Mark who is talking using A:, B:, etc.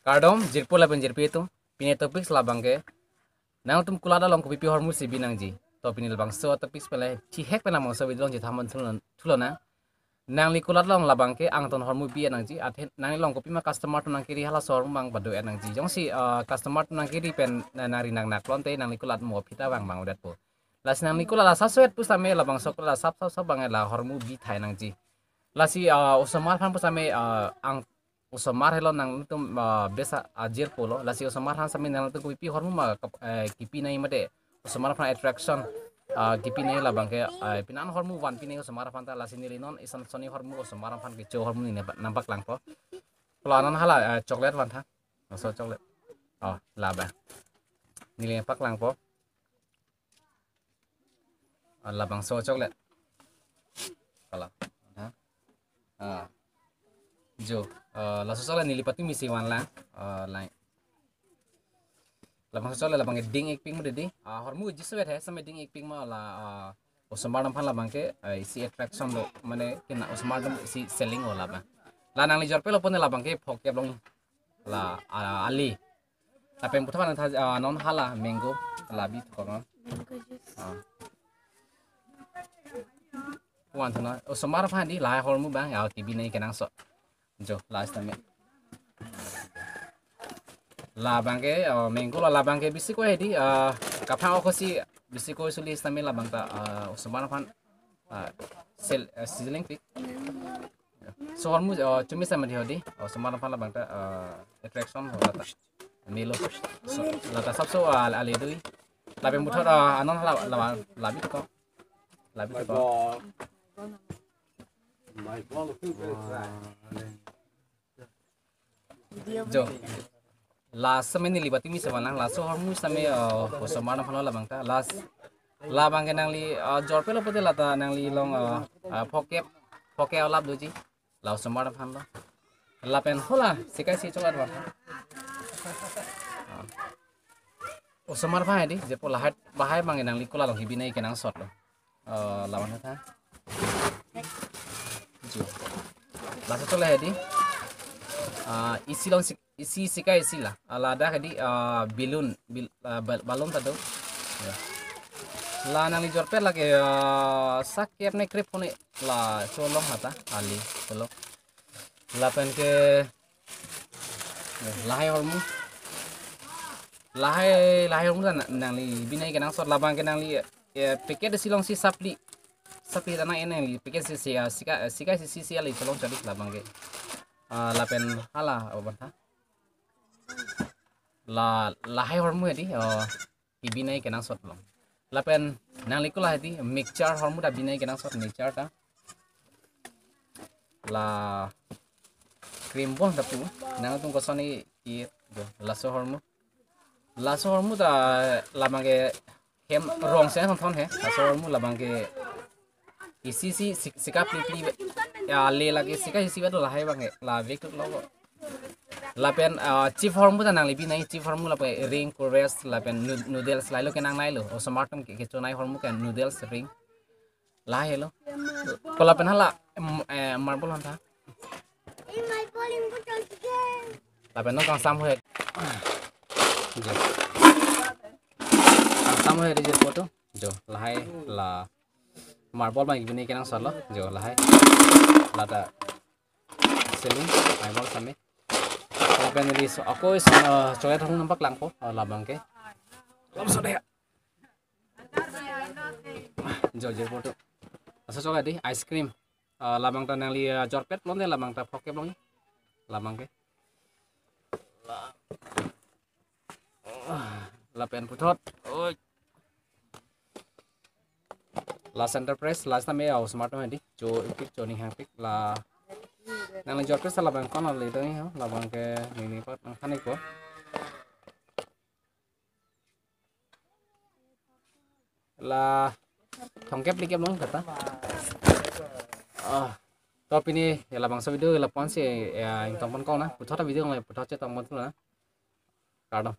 A: Kardom jirpo la jirpi itu pine topik selabang ke nang tum kulada long kopi hormu si binang ji to pine labang so topik pele chi hek pena mo so bidong ji thaman thulona nang li kulada long labang ke ang ton hormu bi nang ji athe nang long kopi ma customer to nang kiri hala sor mang badu nang ji jong si customer to nang kiri pen nari nang nak lonte nang li kulat mo pita bang bang udat po las nang li kulada sa suet pu same labang so kulada sap bang la hormu bi thai nang ji lasi usamar phan pu same ang usomar hello nang tum besa ajir polo lasi usomar han sami nang tum kipi hormu ma kipi nai mate usomar han attraction kipi nai la bangke pinan hormu wan pini usomar han ta lasi nili non isan soni hormu usomar han ke cho hormu ni nampak lang po polo anan hala chocolate wan tha so chocolate laba nili nampak lang po labang so chocolate kala jo la sosola nilipati misi wan la lai la bang sosola la bang ding ek ping mudi hormu jiswet hai samai ding ek ping ma la osmar nam phan la bang ke isi attraction lo mane kina osmar dam isi selling ola ba la nang li jor pe lo pon la bang ke phok ke long la ali tapi yang pertama nanti non hala mango labi ko non wan thana osmar phan di la hormu bang ya tibi nei kenang so jo last time labang ke mengko labang ke bisi ko hedi kapha ko si bisi ko suli stame labang ta usman phan sel sizzling pik so hormu chumi sama di hodi usman phan labang ta attraction hola milo so lata sabso ali dui labe muthar anon labi ko jo last समय nih libati mi semanang last hormu sampai semana phano labang ta last labang ke nangli jorpe lo pote lata nangli long poke lab doji law semana phan lo lapen hola sikai si cholat ba o semana phan di je pola hat bahai mang nangli kula long hibinai ke nang sot lo lawan tha jo last to la di isi long isi sikai isi lah alada kadi balon tado la nang jorpe lagi sakep ne krip pone la solong hata ali solo lapen ke lahai hormu nang li binai ke nang sot labang ke nang li paket silong si sapli tanah ini li paket si sikai si ali solong jadi labang ke lapen hala obanta lahai hormu hedi ibinai kenang sot long lapen nang likula hedi mixture hormu da binai kenang sot mixture ta la cream bon da pu nang tung kosoni i do laso hormu da lamange hem rong se thon he laso hormu lamange isi sikap pli ya le lagi sikai isi betul lahai bange la vek logo lapen chief hormu ta nang libi nai chief hormu lape ring kores lapen noodles lailo ke nang nailo o smartum ke chonai hormu ke noodles ring la hello ko lapen hala marble hanta lapen no kang sam hoye sam hoye je foto jo lahai la marble bang ibini ke nang solo jo lahai lata selling marble same peneli so ako is chocolate hong nampak lang po labang ke labso deh jo foto asa chocolate di ice cream labang ta nang li jorpet lon de labang ta poke long labang ke la pen putot oi la enterprise last time au smart handi jo ikik joni hang pik la nang jor ke salah bang kon le doi ha la bang ke ni pat nang khani ko la thongkep likep long kata top ini ya la bang so video la pon se ya intong pon ko na puthot video ngai puthot che tong mon tu na kardom